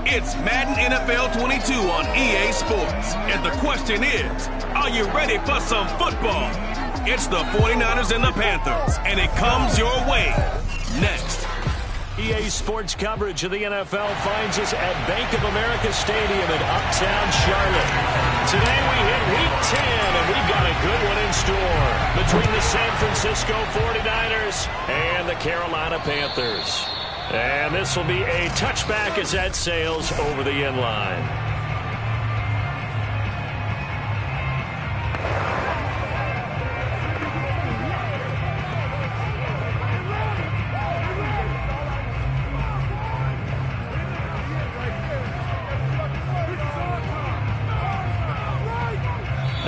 It's Madden NFL 22 on EA Sports. And the question is, are you ready for some football? It's the 49ers and the Panthers, and it comes your way next. EA Sports coverage of the NFL finds us at Bank of America Stadium in Uptown Charlotte. Today we hit Week 10, and we've got a good one in store between the San Francisco 49ers and the Carolina Panthers. And this will be a touchback as that sails over the end line.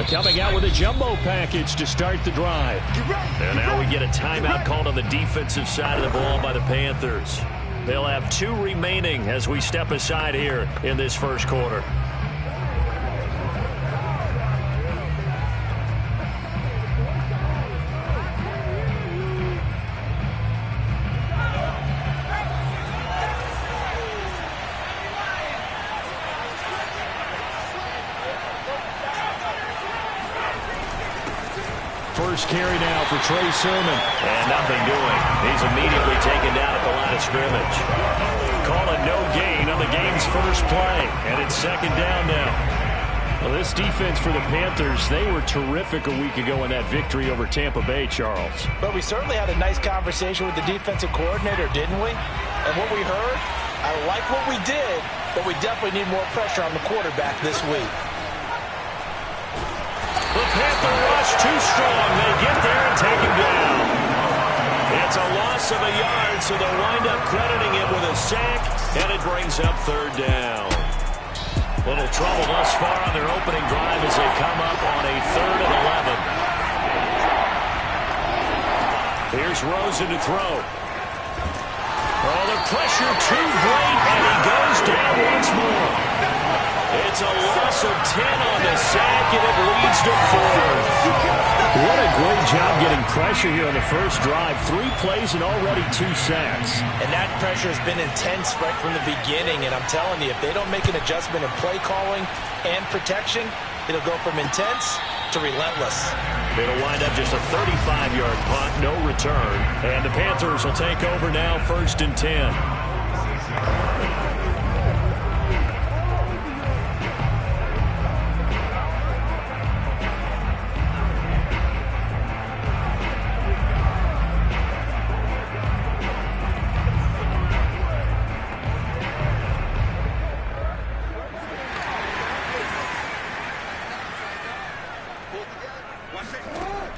Coming out with a jumbo package to start the drive. And now we get a timeout called on the defensive side of the ball by the Panthers. They'll have 2 remaining as we step aside here in this first quarter. First carry now for Trey Sermon. And nothing doing. He's immediately taken down at the line of scrimmage. Call it no gain on the game's first play. And it's second down now. Well, this defense for the Panthers, they were terrific a week ago in that victory over Tampa Bay, Charles. But we certainly had a nice conversation with the defensive coordinator, didn't we? And what we heard, I like what we did, but we definitely need more pressure on the quarterback this week. The Panther rush too strong. They get there and take him down. It's a loss of a yard, so they'll wind up crediting it with a sack, and it brings up third down. Little trouble thus far on their opening drive as they come up on a 3rd and 11. Here's Rosen to throw. Oh, the pressure too great, and he goes down once more. It's a loss of 10 on the sack, and it leads to 4th. What a great job getting pressure here on the first drive. 3 plays and already 2 sacks. And that pressure has been intense right from the beginning. And I'm telling you, if they don't make an adjustment in play calling and protection, it'll go from intense to relentless. It'll wind up just a 35-yard punt, no return. And the Panthers will take over now, 1st and 10.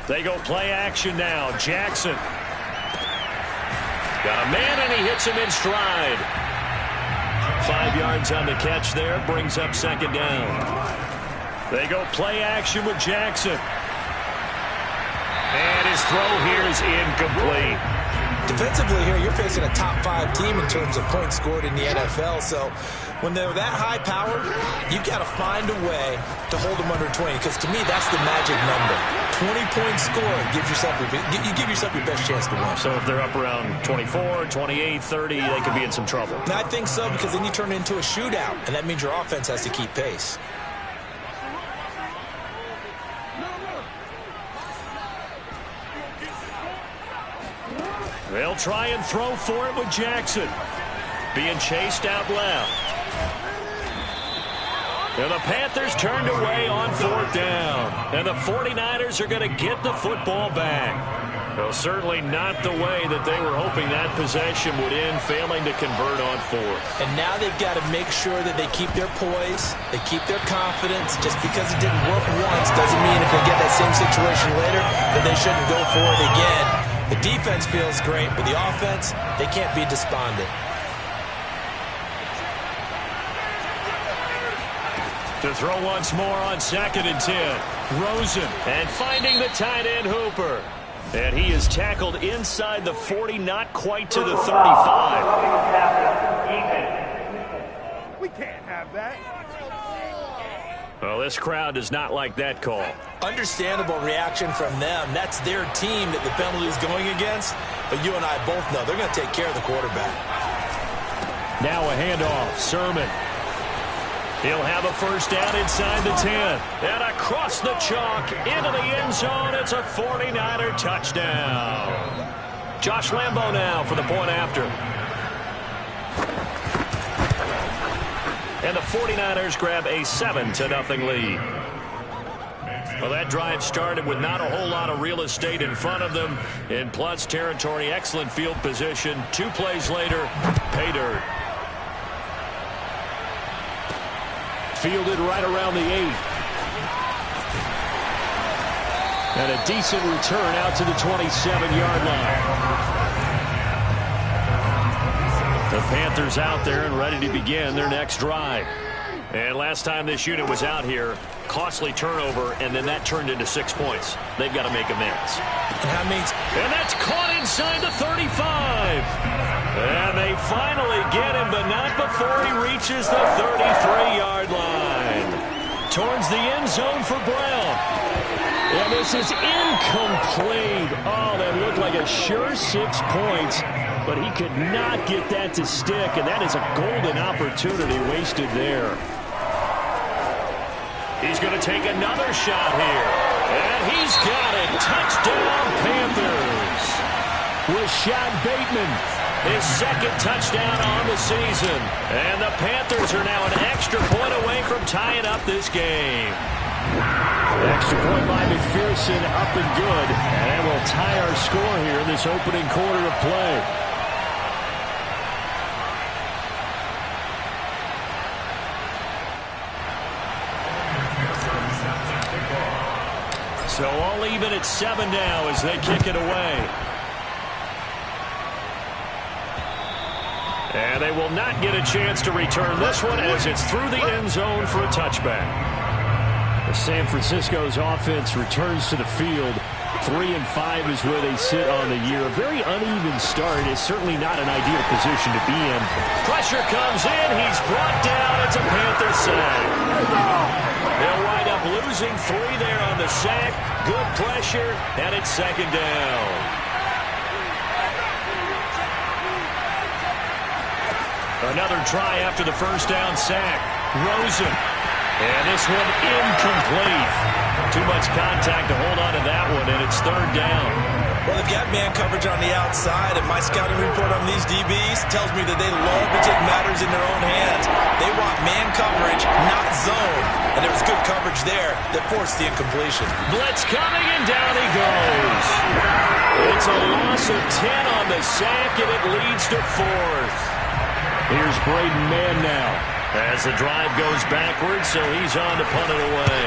They go play action now. Jackson. Got a man, and he hits him in stride. 5 yards on the catch there. Brings up second down. They go play action with Jackson. And his throw here is incomplete. Defensively here, you're facing a top 5 team in terms of points scored in the NFL. So when they're that high powered, you've got to find a way to hold them under 20. Because to me, that's the magic number. 20 points scored, you give yourself your best chance to win. So if they're up around 24, 28, 30, they could be in some trouble. And I think so, because then you turn it into a shootout, and that means your offense has to keep pace. They'll try and throw for it with Jackson. Being chased out left. And the Panthers turned away on 4th down. And the 49ers are going to get the football back. Well, certainly not the way that they were hoping that possession would end, failing to convert on 4th. And now they've got to make sure that they keep their poise, they keep their confidence. Just because it didn't work once doesn't mean if they get that same situation later that they shouldn't go for it again. The defense feels great, but the offense, they can't be despondent. To throw once more on 2nd and 10. Rosen, and finding the tight end Hooper. And he is tackled inside the 40, not quite to the 35. We can't have that. Well, this crowd does not like that call. Understandable reaction from them. That's their team that the penalty is going against. But you and I both know they're going to take care of the quarterback. Now a handoff. Sermon. He'll have a first down inside the 10. And across the chalk into the end zone. It's a 49er touchdown. Josh Lambo now for the point after. And the 49ers grab a 7-0 lead. Well, that drive started with not a whole lot of real estate in front of them. In plus territory, excellent field position. 2 plays later, pay dirt. Fielded right around the 8. And a decent return out to the 27-yard line. The Panthers out there and ready to begin their next drive. And last time this unit was out here, costly turnover, and then that turned into 6 points. They've got to make amends. And that's caught inside the 35. And they finally get him, but not before he reaches the 33-yard line. Towards the end zone for Brown. And this is incomplete. Oh, that looked like a sure 6 points. But he could not get that to stick, and that is a golden opportunity wasted there. He's going to take another shot here. And he's got it. Touchdown, Panthers. Rashad Bateman, his second touchdown on the season. And the Panthers are now an extra point away from tying up this game. Extra point by McPherson, up and good. And we'll tie our score here in this opening quarter of play. So all even at 7 now as they kick it away. And they will not get a chance to return this one as it's through the end zone for a touchback. San Francisco's offense returns to the field. 3-5 is where they sit on the year. A very uneven start. It's certainly not an ideal position to be in. Pressure comes in. He's brought down. It's a Panther sack. They'll wind up losing 3 there on the sack. Good pressure, and it's second down. Another try after the first down sack. Rosen. And this one incomplete. Too much contact to hold on to that one, and it's third down. Well, they've got man coverage on the outside, and my scouting report on these DBs tells me that they love to take matters in their own hands. They want man coverage, not zone. And there was good coverage there that forced the incompletion. Blitz coming, and down he goes. It's a loss of 10 on the sack, and it leads to 4th. Here's Braden Mann now as the drive goes backwards, so he's on to punt it away.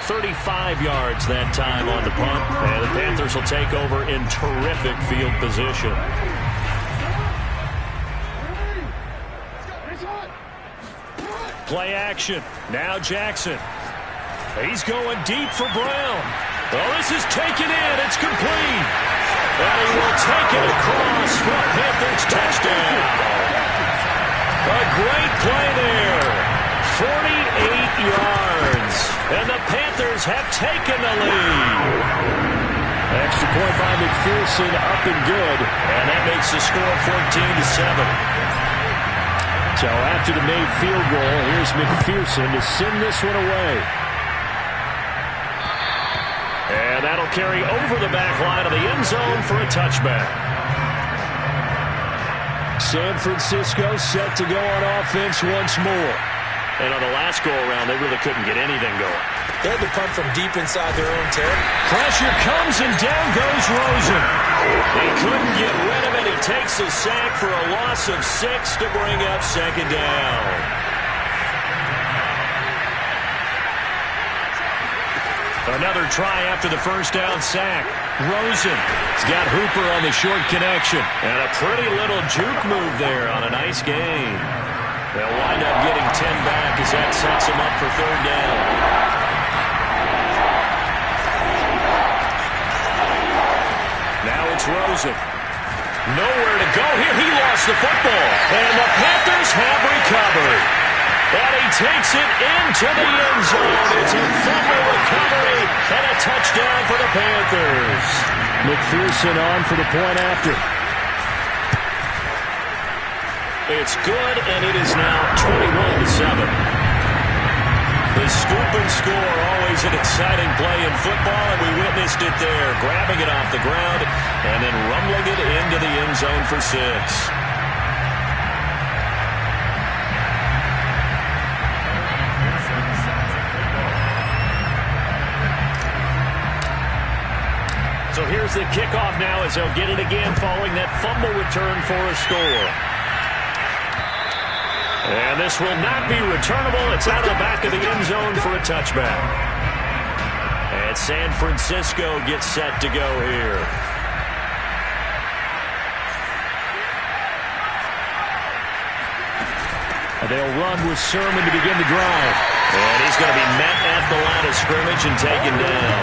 .35 yards that time on the punt, and the Panthers will take over in terrific field position. Play action. Now Jackson. He's going deep for Brown. Oh, this is taken in. It's complete. And he will take it across for a Panthers touchdown. A great play there. 48 yards. And the Panthers have taken the lead. Extra point by McPherson, up and good. And that makes the score 14-7. So after the made field goal, here's McPherson to send this one away. And that'll carry over the back line of the end zone for a touchback. San Francisco set to go on offense once more. And on the last go-around, they really couldn't get anything going. They had to punt from deep inside their own territory. Pressure comes, and down goes Rosen. He couldn't get rid of it. He takes a sack for a loss of 6 to bring up second down. Another try after the first down sack. Rosen. He's got Hooper on the short connection. And a pretty little juke move there on a nice gain. They'll wind up getting 10 back as that sets them up for third down. Now it's Rosen. Nowhere to go here. He lost lost the football. And the Panthers have recovered. And he takes it into the end zone. It's a fumble recovery and a touchdown for the Panthers. McPherson on for the point after. It's good, and it is now 21-7. The scoop and score, always an exciting play in football, and we witnessed it there, grabbing it off the ground and then rumbling it into the end zone for 6. So here's the kickoff now as they'll get it again following that fumble return for a score. And this will not be returnable. It's out of the back of the end zone for a touchback. And San Francisco gets set to go here. They'll run with Sermon to begin the drive. And he's going to be met at the line of scrimmage and taken down.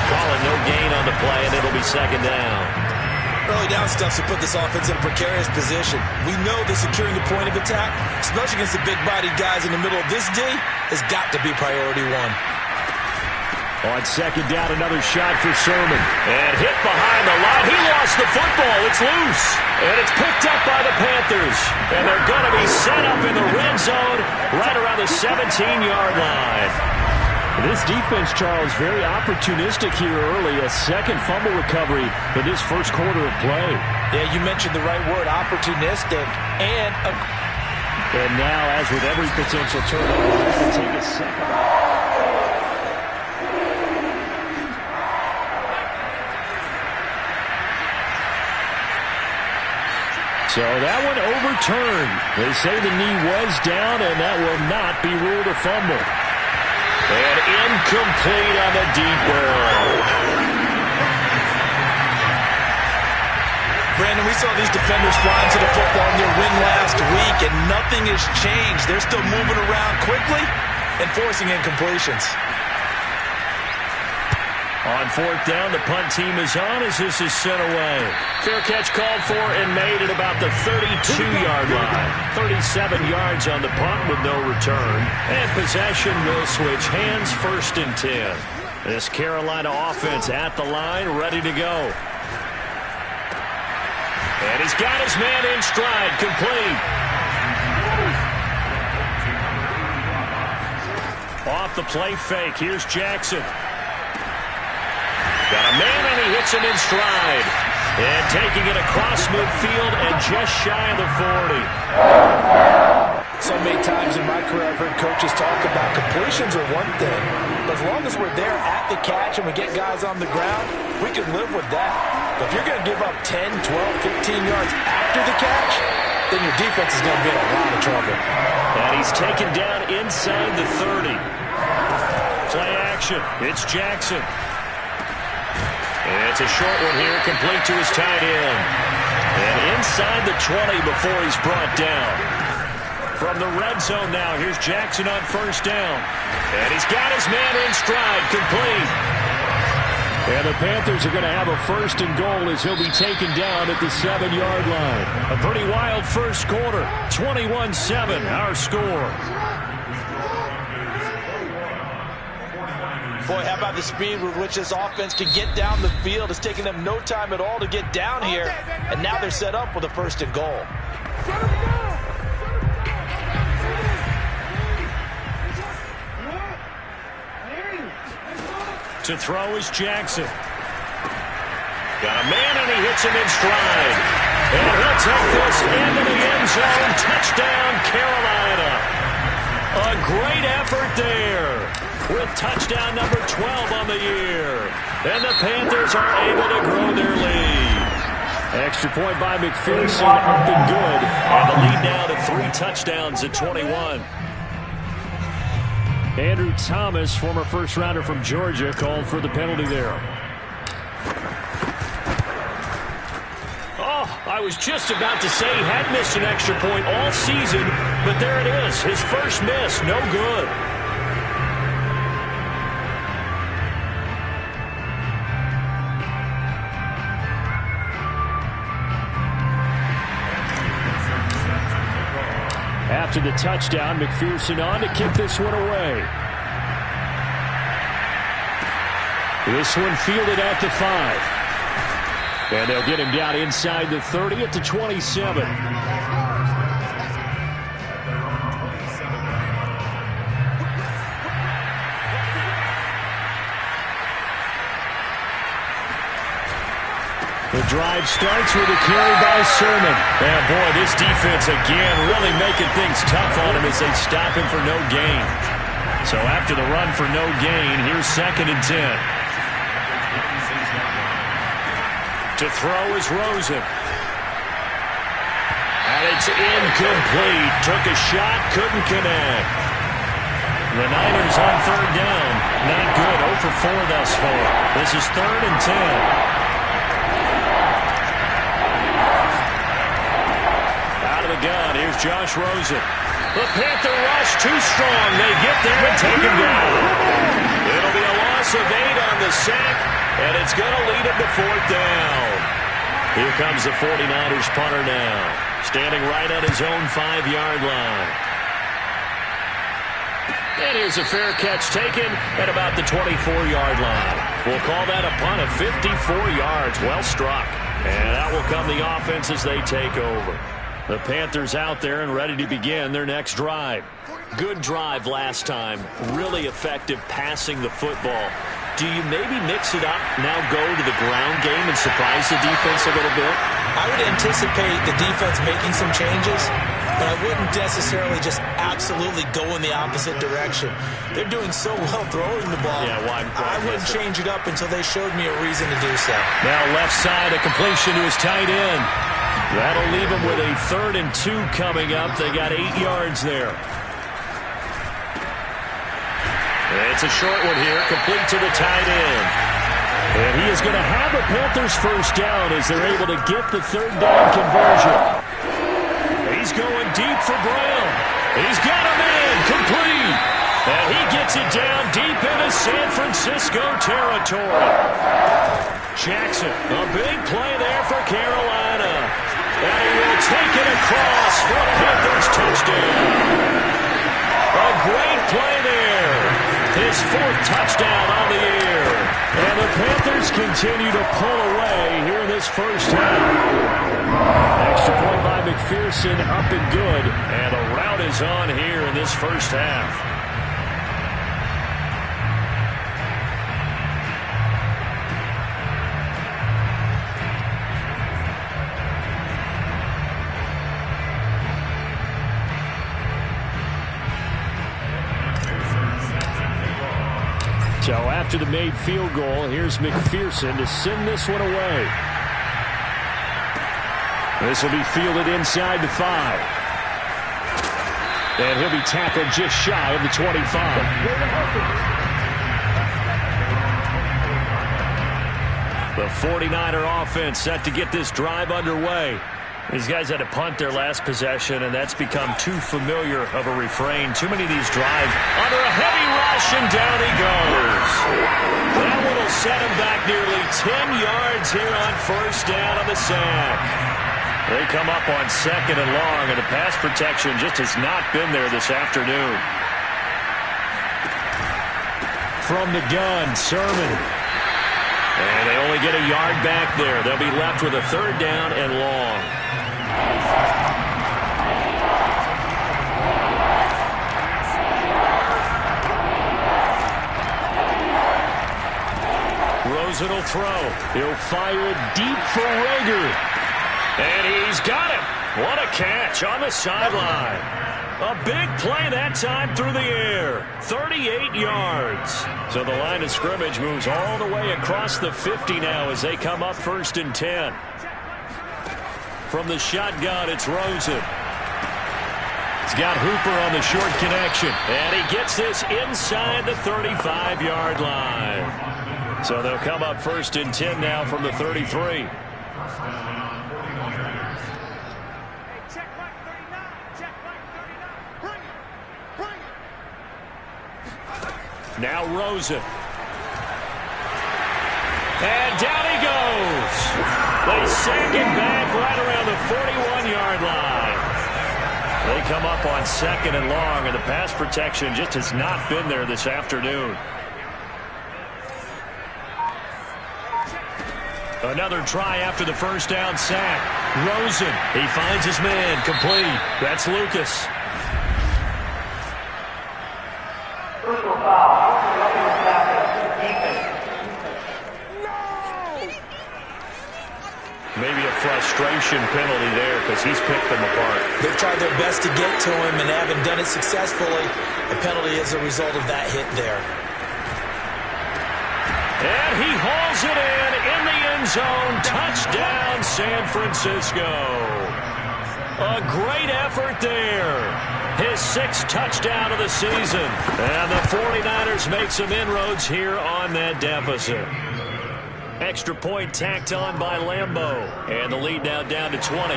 Calling no gain on the play, and it'll be second down. Early down stuff to put this offense in a precarious position. We know that securing the point of attack, especially against the big-bodied guys in the middle of this D, has got to be priority one. On second down, another shot for Sermon. And hit behind the line. He lost the football. It's loose. And it's picked up by the Panthers. And they're going to be set up in the red zone right around the 17-yard line. This defense, Charles, very opportunistic here early. A second fumble recovery in this first quarter of play. Yeah, you mentioned the right word, opportunistic. And now, as with every potential turnover, take a second. So that one overturned. They say the knee was down, and that will not be ruled a fumble. And incomplete on the deep ball. Brandon, we saw these defenders flying to the football in their win last week, and nothing has changed. They're still moving around quickly and forcing incompletions. On fourth down, the punt team is on as this is sent away. Fair catch called for and made at about the 32-yard line. 37 yards on the punt with no return. And possession will switch hands, 1st and 10. This Carolina offense at the line, ready to go. And he's got his man in stride, complete. Off the play fake, here's Jackson. Got a man, and he hits him in stride. And taking it across midfield and just shy of the 40. So many times in my career I've heard coaches talk about completions are one thing. But as long as we're there at the catch and we get guys on the ground, we can live with that. But if you're going to give up 10, 12, 15 yards after the catch, then your defense is going to be in a lot of trouble. And he's taken down inside the 30. Play action. It's Jackson. It's a short one here, complete to his tight end. And inside the 20 before he's brought down. From the red zone now, here's Jackson on 1st down. And he's got his man in stride, complete. And the Panthers are going to have a 1st and goal as he'll be taken down at the 7-yard line. A pretty wild first quarter, 21-7, our score. Boy, how about the speed with which this offense can get down the field? It's taking them no time at all to get down here, and now they're set up with a 1st and goal. To throw is Jackson. Got a man, and he hits him in stride. And he'll take this into the end zone. Touchdown, Carolina. A great effort there. With touchdown number 12 on the year. And the Panthers are able to grow their lead. Extra point by McPherson, up and good. And the lead now to 3 touchdowns at 21. Andrew Thomas, former first-rounder from Georgia, called for the penalty there. Oh, I was just about to say he had missed an extra point all season, but there it is. His first miss, no good. after the touchdown. McPherson on to kick this one away. This one fielded at the 5. And they'll get him down inside the 30 at the 27. The drive starts with a carry by Sermon. And boy, this defense again really making things tough on him as they stop him for no gain. So after the run for no gain, here's 2nd and 10. To throw is Rosen. And it's incomplete. Took a shot, couldn't connect. The Niners on 3rd down. Not good. 0 for 4 thus far. This is 3rd and 10. Gun. Here's Josh Rosen. The Panther rush too strong. They get there and take him down. It'll be a loss of 8 on the sack, and it's going to lead him to 4th down. Here comes the 49ers punter now, standing right on his own 5-yard line. And here's a fair catch taken at about the 24-yard line. We'll call that a punt of 54 yards. Well struck. And out will come the offense as they take over. The Panthers out there and ready to begin their next drive. Good drive last time. Really effective passing the football. Do you maybe mix it up, now go to the ground game and surprise the defense a little bit? I would anticipate the defense making some changes, but I wouldn't necessarily just absolutely go in the opposite direction. They're doing so well throwing the ball. Yeah, why I wouldn't change it up until they showed me a reason to do so. Now left side, a completion to his tight end. That'll leave them with a 3rd and 2 coming up. They got 8 yards there. It's a short one here, complete to the tight end. And he is going to have a Panthers first down as they're able to get the 3rd down conversion. He's going deep for Brown. He's got a man, complete. And he gets it down deep into San Francisco territory. Jackson, a big play there for Carolina. And he will take it across for a Panthers touchdown. A great play there. His 4th touchdown on the year. And the Panthers continue to pull away here in this first half. Extra point by McPherson, up and good. And a rout is on here in this first half. So after the made field goal, here's McPherson to send this one away. This will be fielded inside the 5. And he'll be tackled just shy of the 25. The 49er offense set to get this drive underway. These guys had to punt their last possession, and that's become too familiar of a refrain. Too many of these drives under a heavy rush, and down he goes. That one will set him back nearly 10 yards here on 1st down on the sack. They come up on 2nd and long, and the pass protection just has not been there this afternoon. From the gun, Sermon. And they only get a yard back there. They'll be left with a 3rd down and long. Rosen will throw. He'll fire it deep for Rager. And he's got it. What a catch on the sideline. A big play that time through the air. 38 yards. So the line of scrimmage moves all the way across the 50 now as they come up 1st and 10. From the shotgun, it's Rosen. He's got Hooper on the short connection. And he gets this inside the 35-yard line. So they'll come up 1st and 10 now from the 33. Now Rosen. And down he goes. They sack him back right around the 41-yard line. They come up on 2nd and long, and the pass protection just has not been there this afternoon. Another try after the first down sack. Rosen, he finds his man, complete. That's Lucas. Maybe a frustration penalty there because he's picked them apart. They've tried their best to get to him and haven't done it successfully. The penalty is a result of that hit there. And he hauls it in the end zone. Touchdown, San Francisco. A great effort there. His 6th touchdown of the season. And the 49ers make some inroads here on that deficit. Extra point tacked on by Lambeau. And the lead now down to 20.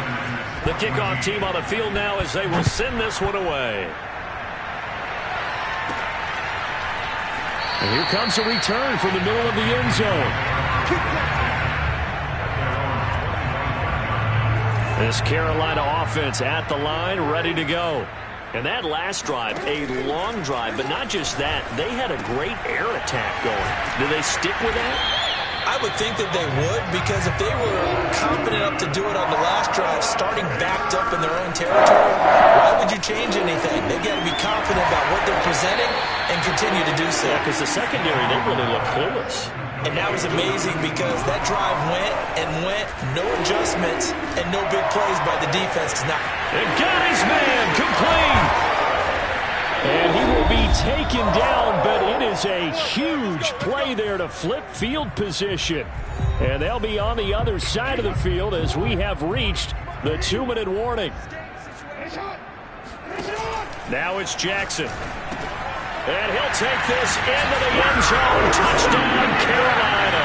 The kickoff team on the field now as they will send this one away. And here comes a return from the middle of the end zone. This Carolina offense at the line, ready to go. And that last drive, a long drive, but not just that. They had a great air attack going. Do they stick with that? I would think that they would, because if they were confident enough to do it on the last drive, starting backed up in their own territory, why would you change anything? They've got to be confident about what they're presenting and continue to do so. Yeah, because the secondary, they really look clueless. And that was amazing because that drive went and went, no adjustments and no big plays by the defense. And got his man complete. And he will be taken down, but it is a huge play there to flip field position. And they'll be on the other side of the field as we have reached the 2-minute warning. Now it's Jackson. And he'll take this into the end zone. Touchdown, Carolina.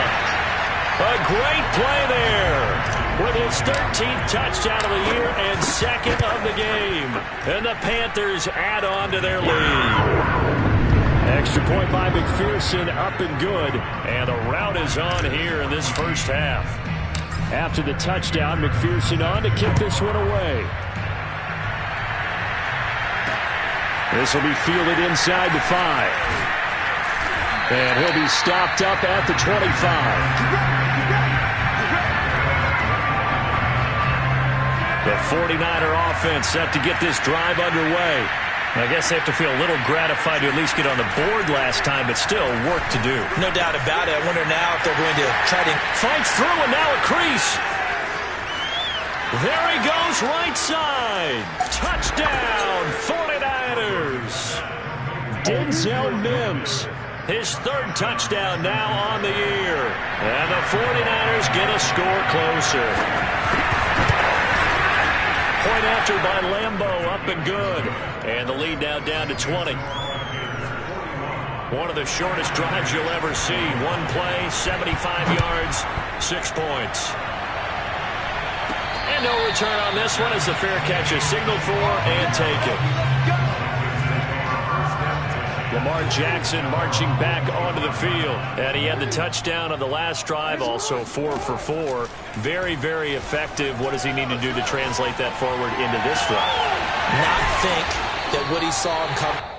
A great play there with his 13th touchdown of the year and 2nd of the game. And the Panthers add on to their lead. Extra point by McPherson, up and good. And the rout is on here in this first half. After the touchdown, McPherson on to kick this one away. This will be fielded inside the 5. And he'll be stopped up at the 25. The 49er offense set to get this drive underway. I guess they have to feel a little gratified to at least get on the board last time, but still work to do. No doubt about it. I wonder now if they're going to try to... Fights through and now a crease. There he goes, right side. Touchdown, 49ers. Denzel Mims, his 3rd touchdown now on the year. And the 49ers get a score closer. Point after by Lambeau, up and good. And the lead now down to 20. One of the shortest drives you'll ever see. One play, 75 yards, 6 points. And no return on this one as the fair catch is signaled for and taken. Lamar Jackson marching back onto the field. And he had the touchdown on the last drive, also 4 for 4. Very, very effective. What does he need to do to translate that forward into this drive? Not think that what he saw him come.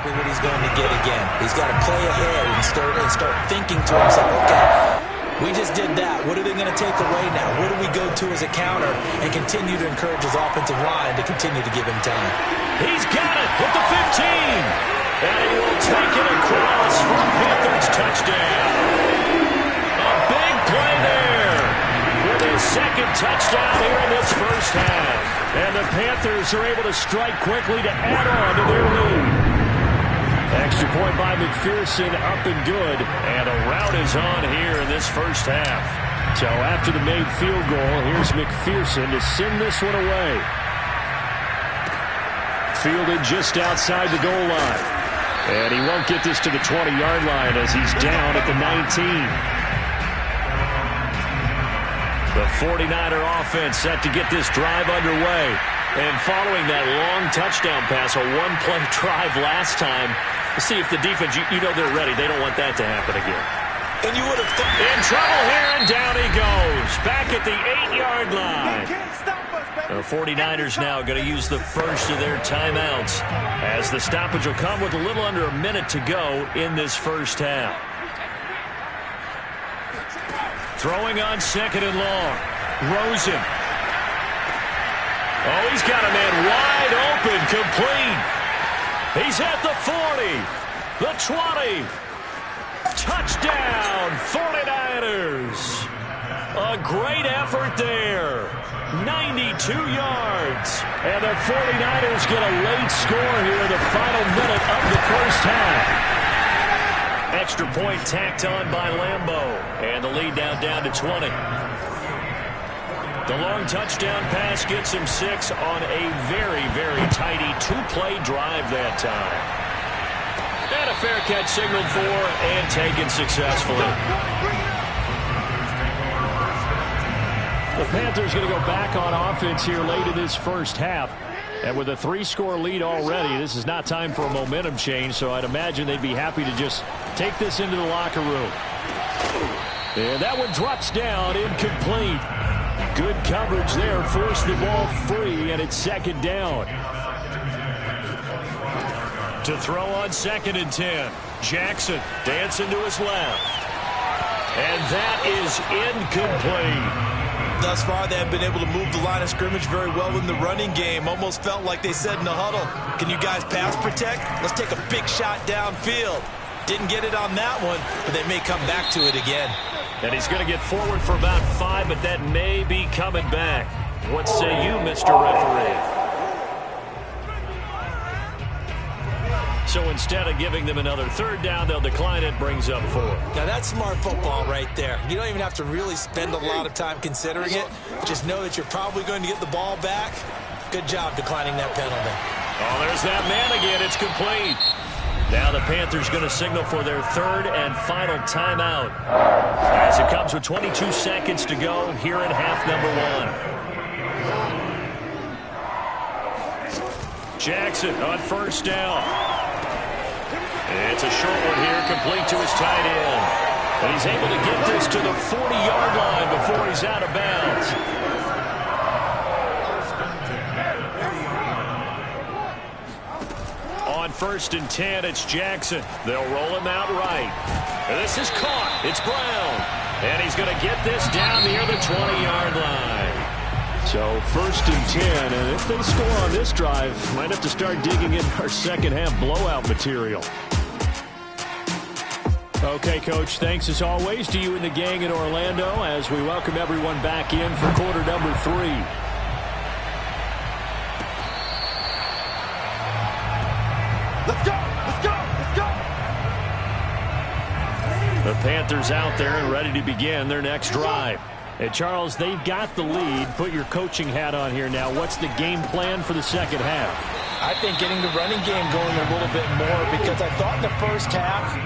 exactly what he's going to get again. He's got to play ahead and start thinking to himself, okay, we just did that. What are they going to take away now? What do we go to as a counter? And continue to encourage his offensive line to continue to give him time. He's got it at the 15. And he will take it across for a Panthers touchdown. A big play there with his second touchdown here in this first half. And the Panthers are able to strike quickly to add on to their lead. Extra point by McPherson, up and good. And a rout is on here in this first half. So after the made field goal, here's McPherson to send this one away. Fielded just outside the goal line. And he won't get this to the 20-yard line as he's down at the 19. The 49er offense set to get this drive underway. And following that long touchdown pass, a one-play drive last time, to see if the defense, you know they're ready. They don't want that to happen again. And you would have in trouble here, and down he goes. Back at the 8-yard line. The 49ers now going to use the first of their timeouts as the stoppage will come with a little under a minute to go in this first half. Throwing on second and long. Rosen. Oh, he's got a man wide open, complete. He's at the 40, the 20. Touchdown, 49ers. A great effort there. 92 yards. And the 49ers get a late score here in the final minute of the first half. Extra point tacked on by Lambeau. And the lead now down to 20. The long touchdown pass gets him 6 on a very, very tidy two-play drive that time. And a fair catch signaled for and taken successfully. The Panthers going to go back on offense here late in this first half. And with a 3-score lead already, this is not time for a momentum change, so I'd imagine they'd be happy to just take this into the locker room. And that one drops down, incomplete. Good coverage there, forced the ball free, and it's second down. To throw on second and 10. Jackson dancing to his left. And that is incomplete. Thus far, they have been able to move the line of scrimmage very well in the running game. Almost felt like they said in the huddle, can you guys pass protect? Let's take a big shot downfield. Didn't get it on that one, but they may come back to it again. And he's going to get forward for about 5, but that may be coming back. What say you, Mr. Referee? So instead of giving them another third down, they'll decline it, brings up 4. Now that's smart football right there. You don't even have to really spend a lot of time considering it. Just know that you're probably going to get the ball back. Good job declining that penalty. Oh, there's that man again. It's complete. Now the Panthers going to signal for their third and final timeout as it comes with 22 seconds to go here in half number 1. Jackson on first down. It's a short one here, complete to his tight end. And he's able to get this to the 40-yard line before he's out of bounds. On first and 10, it's Jackson. They'll roll him out right. And this is caught. It's Brown. And he's going to get this down near the 20-yard line. So first and 10, and if they score on this drive, might have to start digging in our second half blowout material. Okay, Coach, thanks as always to you and the gang in Orlando as we welcome everyone back in for quarter number 3. Let's go! Let's go! Let's go! The Panthers out there and ready to begin their next drive. And Charles, they've got the lead. Put your coaching hat on here now. What's the game plan for the second half? I think getting the running game going a little bit more because I thought in the first half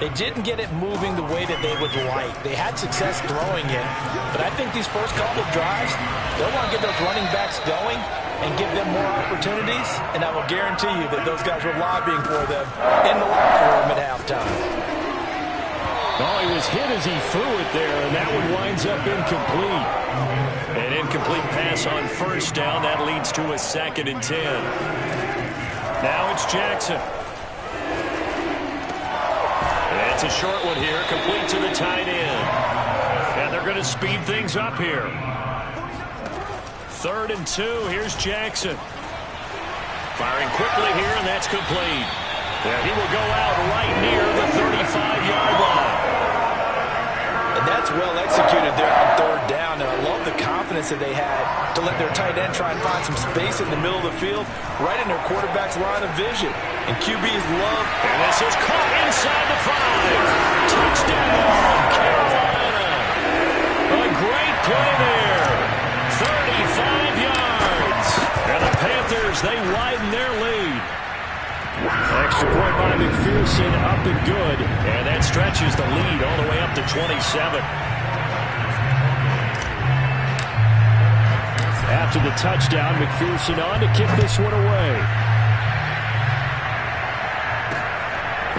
they didn't get it moving the way that they would like. They had success throwing it, but I think these first couple of drives, they'll want to get those running backs going and give them more opportunities, and I will guarantee you that those guys were lobbying for them in the locker room at halftime. Oh, he was hit as he threw it there, and that one winds up incomplete. An incomplete pass on first down. That leads to a second and 10. Now it's Jackson. It's a short one here, complete to the tight end. And they're going to speed things up here. 3rd and 2. Here's Jackson. Firing quickly here, and that's complete. Yeah, he will go out right near the 35-yard line. And that's well executed there on 3rd down. And I love the confidence that they had to let their tight end try and find some space in the middle of the field, right in their quarterback's line of vision. And QB's love. And this is caught inside the 5. Touchdown, Carolina. A great play there. 35 yards. And the Panthers, they widen their lead. Extra point by McPherson, up and good. And that stretches the lead all the way up to 27. After the touchdown, McPherson on to kick this one away.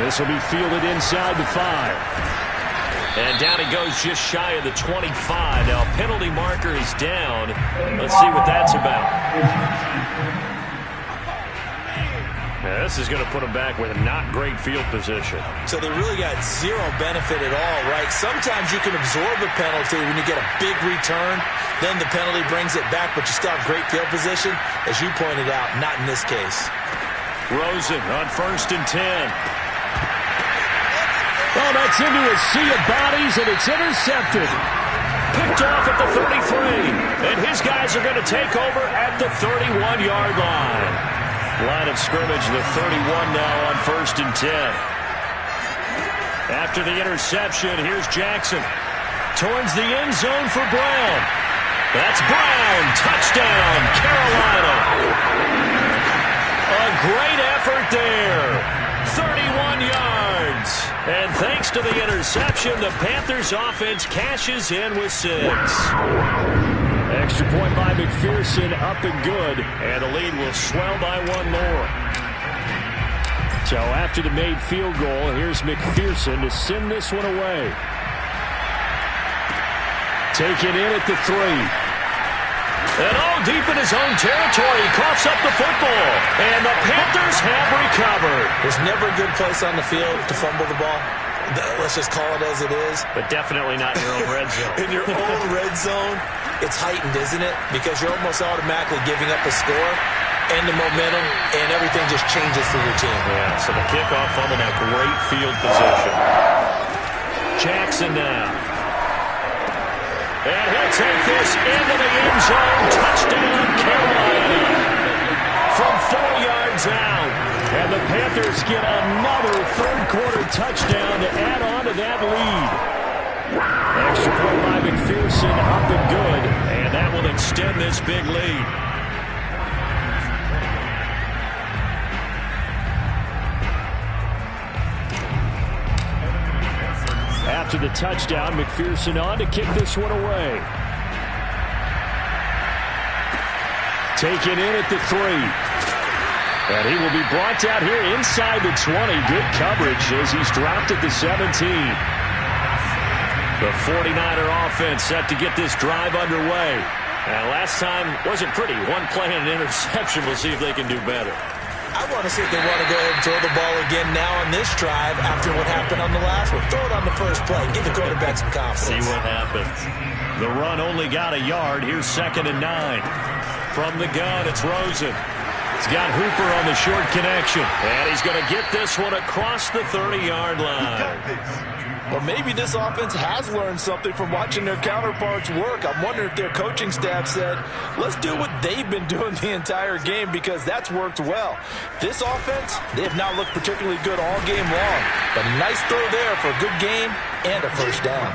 This will be fielded inside the 5. And down he goes just shy of the 25. Now, penalty marker is down. Let's see what that's about. Now, this is going to put him back with a not great field position. So they really got zero benefit at all, right? Sometimes you can absorb a penalty when you get a big return. Then the penalty brings it back, but you still have great field position. As you pointed out, not in this case. Rosen on 1st and 10. Oh, that's into a sea of bodies, and it's intercepted. Picked off at the 33. And his guys are going to take over at the 31-yard line. Line of scrimmage, the 31 now on 1st and 10. After the interception, here's Jackson. Towards the end zone for Brown. That's Brown. Touchdown, Carolina. A great effort there. 31 yards. And thanks to the interception, the Panthers offense cashes in with 6. Extra point by McPherson, up and good. And the lead will swell by 1 more. So after the made field goal, here's McPherson to send this one away. Taken in at the 3. And deep in his own territory, he coughs up the football. And the Panthers have recovered. There's never a good place on the field to fumble the ball. Let's just call it as it is. But definitely not in your own red zone. In your own red zone, it's heightened, isn't it? Because you're almost automatically giving up a score and the momentum, and everything just changes for your team. Yeah, so the kickoff fumble, that great field position. Jackson now. And he'll take this into the end zone. Touchdown, Carolina. From 4 yards out. And the Panthers get another third-quarter touchdown to add on to that lead. Extra point by McPherson, up and good. And that will extend this big lead. After the touchdown, McPherson on to kick this one away. Taken in at the 3. And he will be brought down here inside the 20. Good coverage as he's dropped at the 17. The 49er offense set to get this drive underway. And last time wasn't pretty. 1 play and an interception. We'll see if they can do better. I want to see if they want to go ahead and throw the ball again now on this drive after what happened on the last one. Throw it on the first play. Give the quarterback some confidence. See what happens. The run only got a yard. Here's 2nd and 9. From the gun, it's Rosen. He's got Hooper on the short connection. And he's going to get this one across the 30-yard line. Well, maybe this offense has learned something from watching their counterparts work. I'm wondering if their coaching staff said, let's do what they've been doing the entire game, because that's worked well. This offense, they have not looked particularly good all game long. But a nice throw there for a good game and a first down.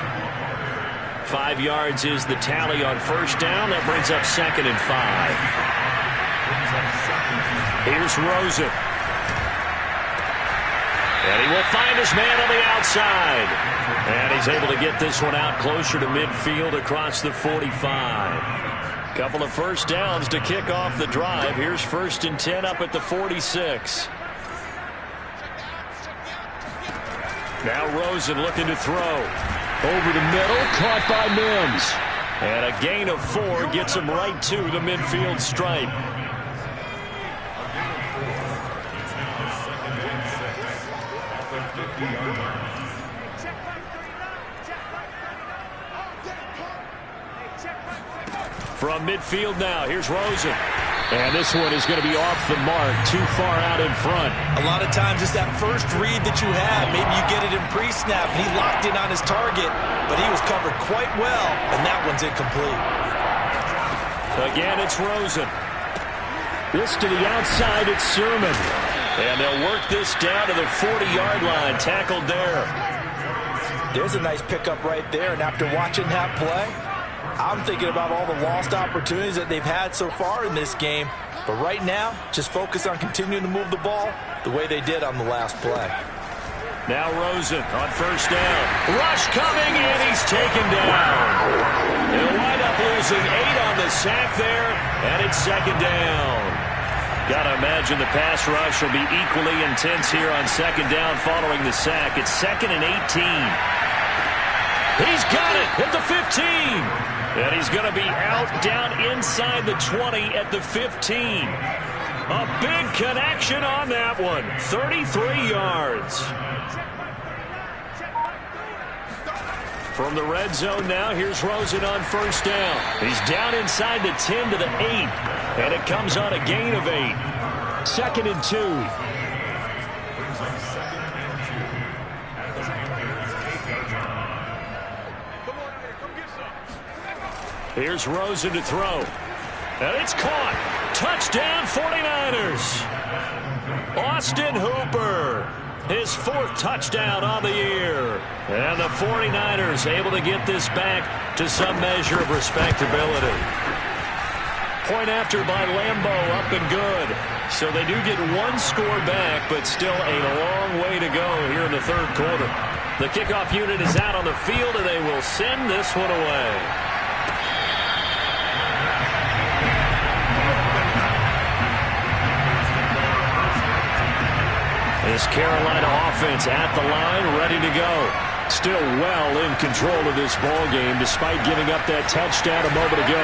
5 yards is the tally on first down. That brings up 2nd and 5. Here's Rosen. And he will find his man on the outside. And he's able to get this one out closer to midfield across the 45. Couple of first downs to kick off the drive. Here's 1st and 10 up at the 46. Now Rosen looking to throw. Over the middle, caught by Mims. And a gain of 4 gets him right to the midfield stripe. From midfield now, here's Rosen. And this one is going to be off the mark, too far out in front. A lot of times it's that first read that you have. Maybe you get it in pre-snap, and he locked in on his target, but he was covered quite well, and that one's incomplete. Again, it's Rosen. This to the outside, it's Sermon. And they'll work this down to the 40-yard line, tackled there. There's a nice pickup right there, and after watching that play, I'm thinking about all the lost opportunities that they've had so far in this game. But right now, just focus on continuing to move the ball the way they did on the last play. Now Rosen on first down. Rush coming, and he's taken down. They'll wind up losing 8 on the sack there, and it's second down. Got to imagine the pass rush will be equally intense here on second down following the sack. It's 2nd and 18. He's got it at the 15. And he's going to be out down inside the 20 at the 15. A big connection on that one. 33 yards. From the red zone now, here's Rosen on first down. He's down inside the 10 to the 8. And it comes on a gain of 8. 2nd and 2. Here's Rosen to throw. And it's caught. Touchdown 49ers. Austin Hooper. His 4th touchdown on the year. And the 49ers able to get this back to some measure of respectability. Point after by Lambeau, up and good. So they do get 1 score back, but still a long way to go here in the 3rd quarter. The kickoff unit is out on the field, and they will send this one away. This Carolina offense at the line, ready to go. Still well in control of this ball game, despite giving up that touchdown a moment ago.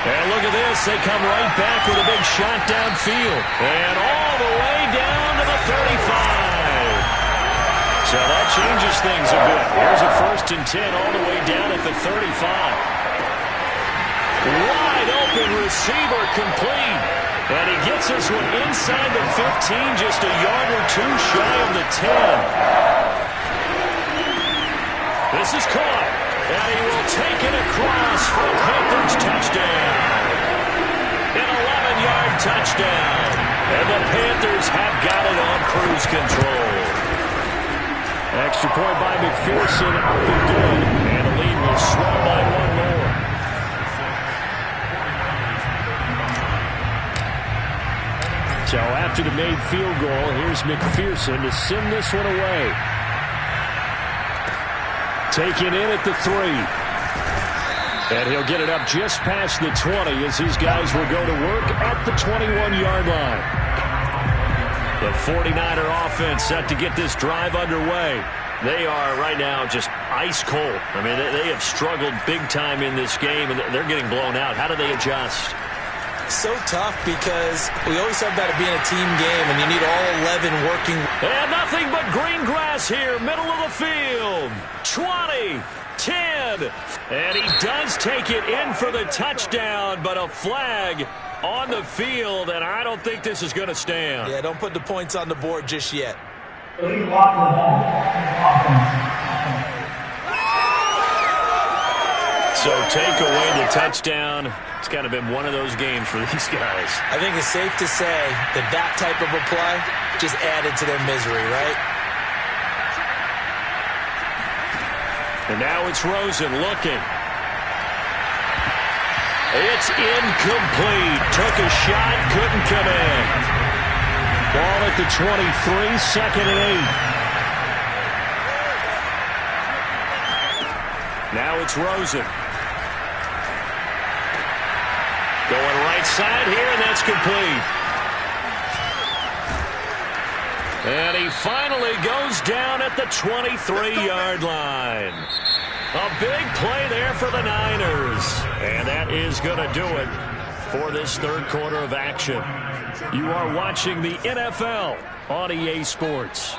And look at this. They come right back with a big shot downfield. And all the way down to the 35. So that changes things a bit. Here's a 1st and 10 all the way down at the 35. Wide open receiver complete. And he gets this one inside the 15, just a yard or 2 shy of the 10. This is caught. And he will take it across for a Panthers touchdown. An 11-yard touchdown. And the Panthers have got it on cruise control. Extra point by McPherson, up and good. And the lead will swell by 1 more. So after the made field goal, here's McPherson to send this one away. Taken in at the 3. And he'll get it up just past the 20 as these guys will go to work at the 21-yard line. The 49er offense set to get this drive underway. They are right now just ice cold. I mean, they have struggled big time in this game, and they're getting blown out. How do they adjust? So tough because we always talk about it being a team game, and you need all 11 working. And nothing but green grass here, middle of the field. 20, 10, and he does take it in for the touchdown, but a flag on the field, and I don't think this is going to stand. Yeah, don't put the points on the board just yet. So take away the touchdown. It's kind of been one of those games for these guys. I think it's safe to say that that type of a play just added to their misery, right? And now it's Rosen looking. It's incomplete. Took a shot, couldn't come in. Ball at the 23, 2nd and 8. Now it's Rosen. Going right side here, and that's complete. And he finally goes down at the 23-yard line. A big play there for the Niners. And that is going to do it for this 3rd quarter of action. You are watching the NFL on EA Sports.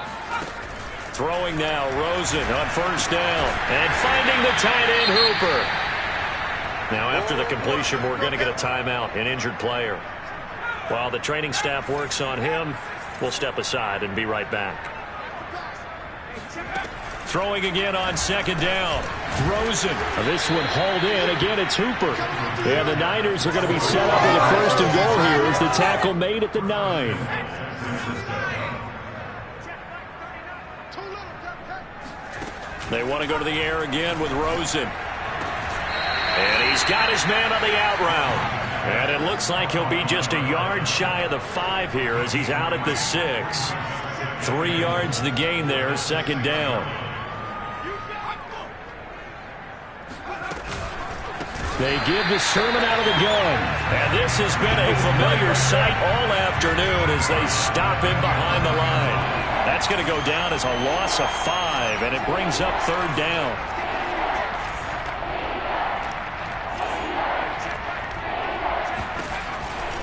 Throwing now, Rosen on first down. And finding the tight end, Hooper. Now, after the completion, we're going to get a timeout, an injured player. While the training staff works on him, we'll step aside and be right back. Throwing again on second down. Rosen. This one hauled in. Again, it's Hooper. And the Niners are going to be set up with a first and goal here as the tackle made at the 9. They want to go to the air again with Rosen. And he's got his man on the out route. And it looks like he'll be just a yard shy of the 5 here as he's out at the 6. 3 yards the gain there, second down. They give the sermon out of the gun. And this has been a familiar sight all afternoon as they stop him behind the line. That's going to go down as a loss of 5, and it brings up third down.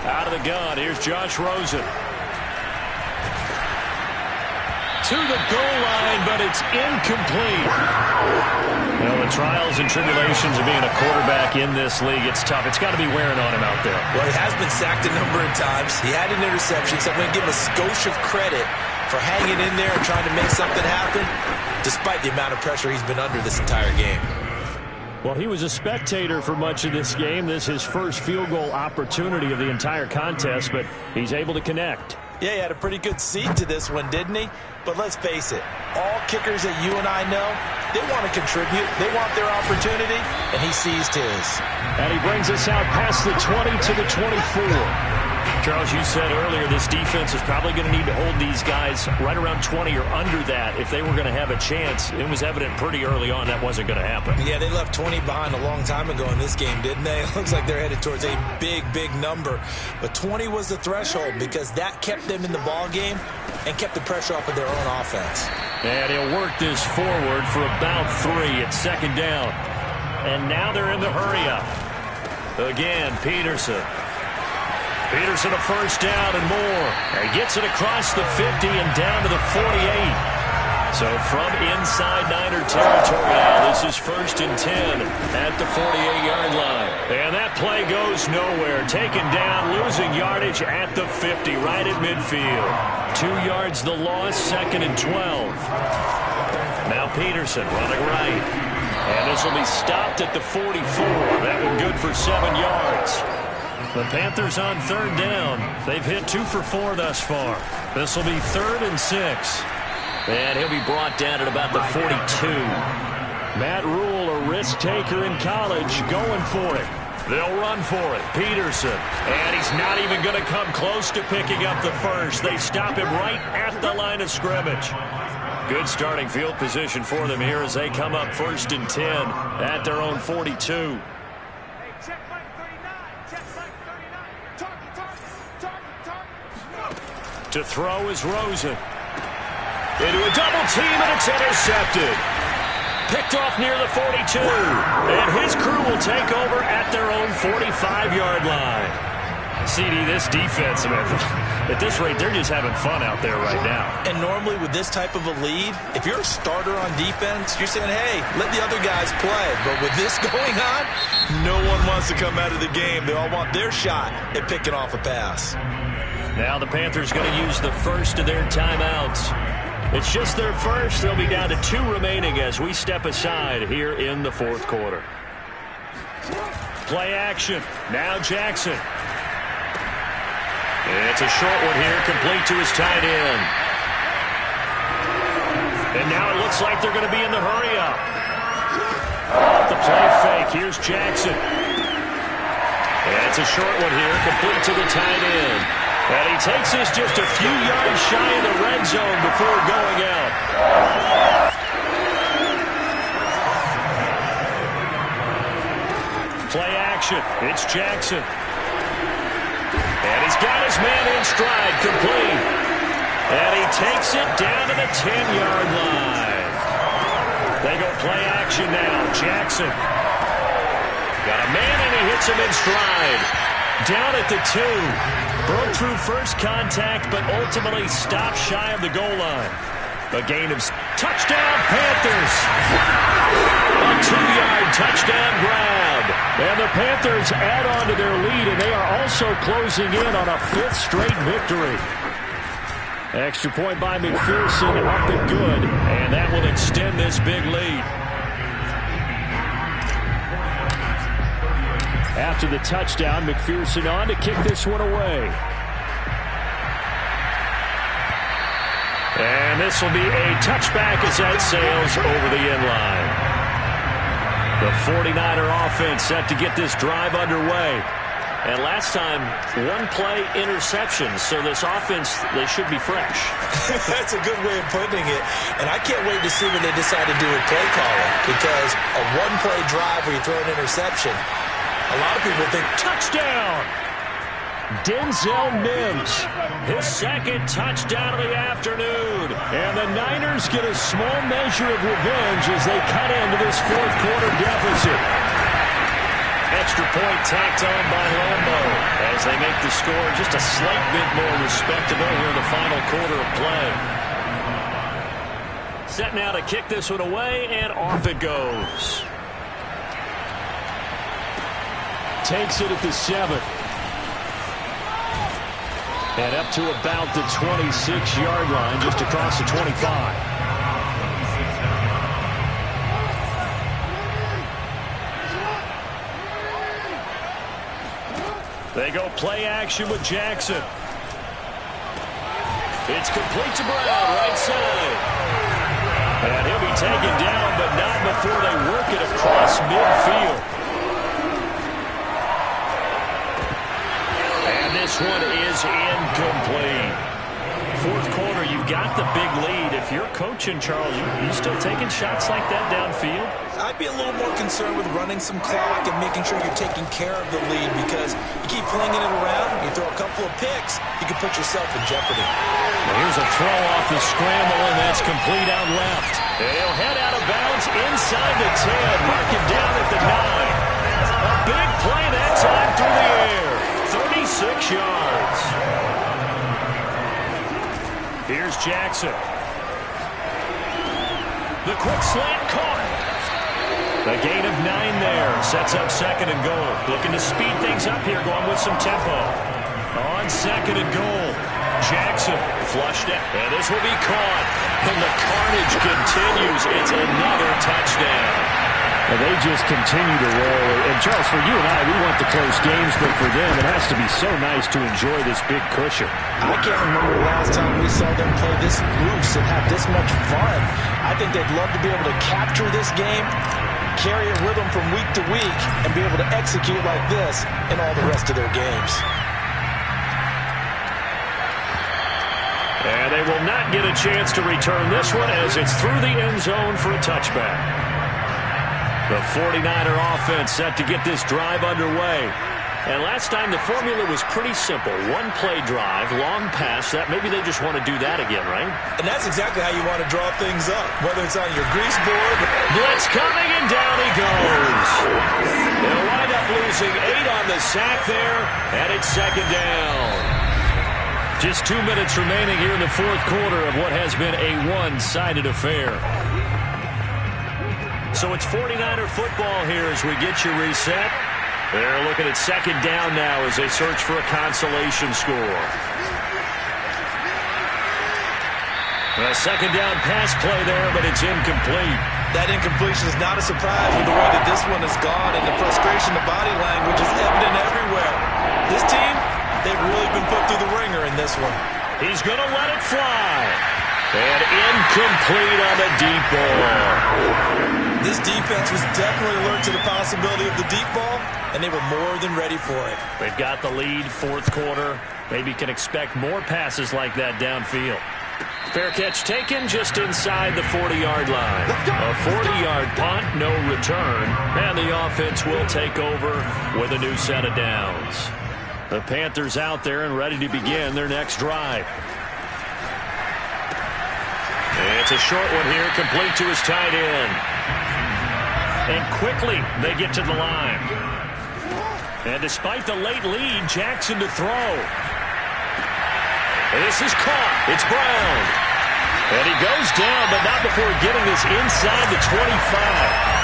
Out of the gun, here's Josh Rosen. To the goal line, but it's incomplete. Well, the trials and tribulations of being a quarterback in this league, it's tough. It's got to be wearing on him out there. Well, he has been sacked a number of times. He had an interception, so I'm going to give him a skosh of credit for hanging in there and trying to make something happen, despite the amount of pressure he's been under this entire game. Well, he was a spectator for much of this game. This is his first field goal opportunity of the entire contest, but he's able to connect. Yeah, he had a pretty good seat to this one, didn't he? But let's face it, all kickers that you and I know, they want to contribute. They want their opportunity, and he seized his. And he brings us out past the 20 to the 24. Charles, you said earlier this defense is probably going to need to hold these guys right around 20 or under that if they were going to have a chance. It was evident pretty early on that wasn't going to happen. Yeah, they left 20 behind a long time ago in this game, didn't they? It looks like they're headed towards a big, big number. But 20 was the threshold because that kept them in the ball game and kept the pressure off of their own offense. And he'll work this forward for about 3 at second down. And now they're in the hurry-up. Again, Peterson. Peterson a first down and more. He gets it across the 50 and down to the 48. So from inside Niner territory now, this is first and 10 at the 48-yard line. And that play goes nowhere. Taken down, losing yardage at the 50, right at midfield. 2 yards the loss, second and 12. Now Peterson running right. And this will be stopped at the 44. That one good for 7 yards. The Panthers on third down. They've hit 2 for 4 thus far. This will be 3rd and 6. And he'll be brought down at about the 42. Matt Rule, a risk taker in college, going for it. They'll run for it. Peterson. And he's not even going to come close to picking up the first. They stop him right at the line of scrimmage. Good starting field position for them here as they come up 1st and 10 at their own 42. To throw is Rosen. Into a double team, and it's intercepted. Picked off near the 42. And his crew will take over at their own 45-yard line. CD, this defense, man, at this rate, they're just having fun out there right now. And normally with this type of a lead, if you're a starter on defense, you're saying, hey, let the other guys play. But with this going on, no one wants to come out of the game. They all want their shot at picking off a pass. Now the Panthers going to use the first of their timeouts. It's just their first. They'll be down to 2 remaining as we step aside here in the 4th quarter. Play action. Now Jackson. It's a short one here, complete to his tight end. And now it looks like they're going to be in the hurry-up. Off the play fake, here's Jackson. And it's a short one here, complete to the tight end. And he takes this just a few yards shy of the red zone before going out. Play action. It's Jackson. And he's got his man in stride, complete. And he takes it down to the 10-yard line. They go play action now. Jackson. Got a man and he hits him in stride. Down at the 2. Broke through first contact, but ultimately stopped shy of the goal line. A gain of touchdown, Panthers. A 2-yard touchdown grab. And the Panthers add on to their lead, and they are also closing in on a 5th straight victory. Extra point by McPherson, up and good. And that will extend this big lead. After the touchdown, McPherson on to kick this one away. And this will be a touchback as that sails over the end line. The 49er offense set to get this drive underway. And last time, 1-play interception. So this offense, they should be fresh. That's a good way of putting it. And I can't wait to see what they decide to do with play calling. Because a 1-play drive where you throw an interception, a lot of people think, touchdown! Denzel Mims, his 2nd touchdown of the afternoon. And the Niners get a small measure of revenge as they cut into this 4th quarter deficit. Extra point tacked on by Lambo as they make the score just a slight bit more respectable here in the final quarter of play. Set now to kick this one away, and off it goes. Takes it at the 7. And up to about the 26-yard line, just across the 25. They go play action with Jackson. It's complete to Brown, right side. And he'll be taken down, but not before they work it across midfield. This one is incomplete. 4th quarter, you've got the big lead. If you're coaching, Charles, you still taking shots like that downfield? I'd be a little more concerned with running some clock and making sure you're taking care of the lead, because you keep flinging it around, you throw a couple of picks, you can put yourself in jeopardy. Well, here's a throw off the scramble, and that's complete out left. He'll head out of bounds inside the 10. Mark him down at the 9. A big play that time through the air. 36 yards. Here's Jackson. The quick slant caught. A gain of 9 there. Sets up 2nd and goal. Looking to speed things up here, going with some tempo. On 2nd and goal. Jackson flushed it. And this will be caught. And the carnage continues. It's another touchdown. Well, they just continue to roll. And, Charles, for you and I, we want the close games, but for them, it has to be so nice to enjoy this big cushion. I can't remember the last time we saw them play this loose and have this much fun. I think they'd love to be able to capture this game, carry it with them from week to week, and be able to execute like this in all the rest of their games. And they will not get a chance to return this one as it's through the end zone for a touchback. The 49er offense set to get this drive underway. And last time the formula was pretty simple. 1-play drive, long pass. That maybe they just want to do that again, right? And that's exactly how you want to draw things up, whether it's on your grease board. Blitz coming, and down he goes. They'll wind up losing 8 on the sack there, and it's 2nd down. Just 2 minutes remaining here in the 4th quarter of what has been a one-sided affair. So it's 49er football here as we get you reset. They're looking at 2nd down now as they search for a consolation score. A 2nd down pass play there, but it's incomplete. That incompletion is not a surprise with the way that this one has gone, and the frustration, the body language is evident everywhere. This team, they've really been put through the ringer in this one. He's going to let it fly. And incomplete on the deep ball. This defense was definitely alert to the possibility of the deep ball, and they were more than ready for it. They've got the lead, 4th quarter. Maybe can expect more passes like that downfield. Fair catch taken just inside the 40-yard line. A 40-yard punt, no return. And the offense will take over with a new set of downs. The Panthers out there and ready to begin their next drive. It's a short one here, complete to his tight end. And quickly, they get to the line. And despite the late lead, Jackson to throw. And this is caught. It's Brown. And he goes down, but not before getting this inside the 25.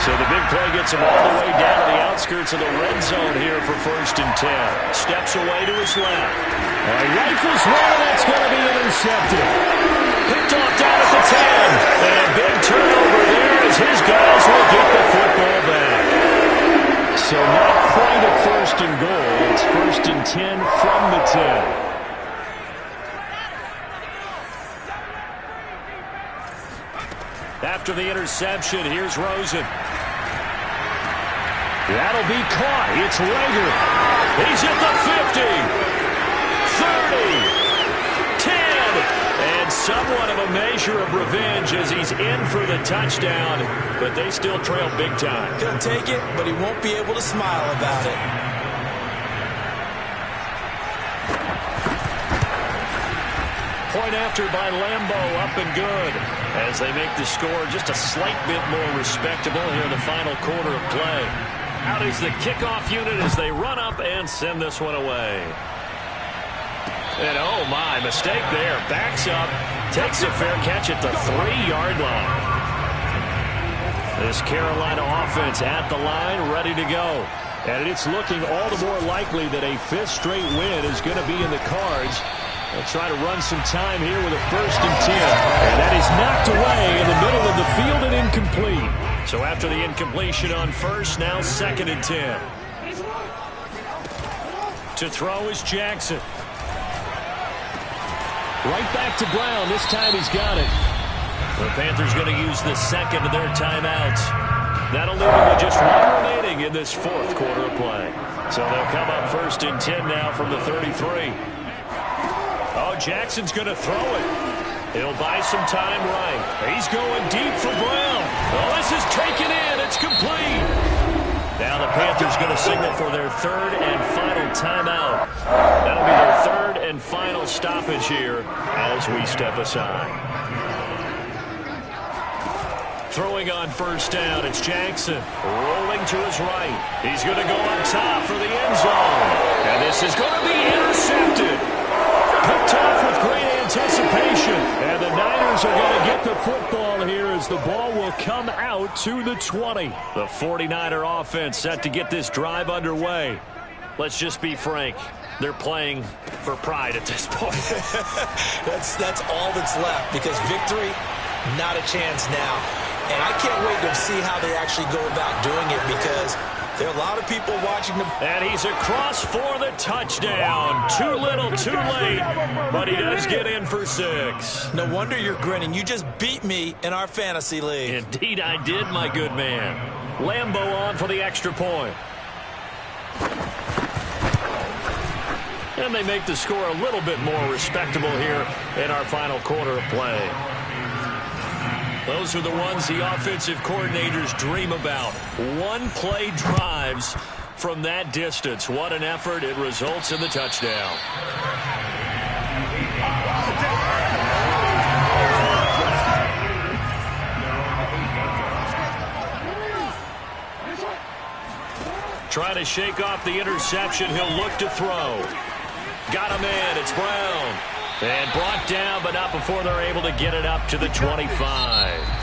So the big play gets him all the way down to the outskirts of the red zone here for 1st and 10. Steps away to his left. Rifles one, and that's going to be intercepted. Picked off down at the 10. And a big turnover there as his guys will get the football back. So not quite a 1st and goal. It's 1st and 10 from the 10. After the interception, here's Rosen. That'll be caught. It's Rager. He's at the 50, 30, 10, and somewhat of a measure of revenge as he's in for the touchdown, but they still trail big time. He'll take it, but he won't be able to smile about it. Point after by Lambo, up and good, as they make the score just a slight bit more respectable here in the final quarter of play. Out is the kickoff unit as they run up and send this one away. And oh my, mistake there. Backs up, takes a fair catch at the 3-yard line. This Carolina offense at the line, ready to go. And it's looking all the more likely that a 5th straight win is going to be in the cards. They'll try to run some time here with a 1st and 10. And that is knocked away in the middle of the field and incomplete. So after the incompletion on 1st, now 2nd and 10. To throw is Jackson. Right back to Brown. This time he's got it. The Panthers going to use the 2nd of their timeouts. That'll leave them with just 1 remaining in this 4th quarter of play. So they'll come up 1st and 10 now from the 33. Oh, Jackson's going to throw it. He'll buy some time right. He's going deep for Brown. Oh, this is taken in. It's complete. Now the Panthers going to signal for their 3rd and final timeout. That'll be their 3rd and final stoppage here as we step aside. Throwing on 1st down, it's Jackson. Rolling to his right. He's going to go on top for the end zone. And this is going to be intercepted. Picked off with great anticipation. And the Niners are going to get the football here as the ball will come out to the 20. The 49er offense set to get this drive underway. Let's just be frank. They're playing for pride at this point. That's all that's left because victory, not a chance now. And I can't wait to see how they actually go about doing it because there are a lot of people watching them. And he's across for the touchdown. Too little, too late. But he does get in for 6. No wonder you're grinning. You just beat me in our fantasy league. Indeed I did, my good man. Lambo on for the extra point. And they make the score a little bit more respectable here in our final quarter of play. Those are the ones the offensive coordinators dream about. One-play drives from that distance. What an effort. It results in the touchdown. Trying to shake off the interception. He'll look to throw. Got him in. It's Brown. And brought down, but not before they're able to get it up to the 25.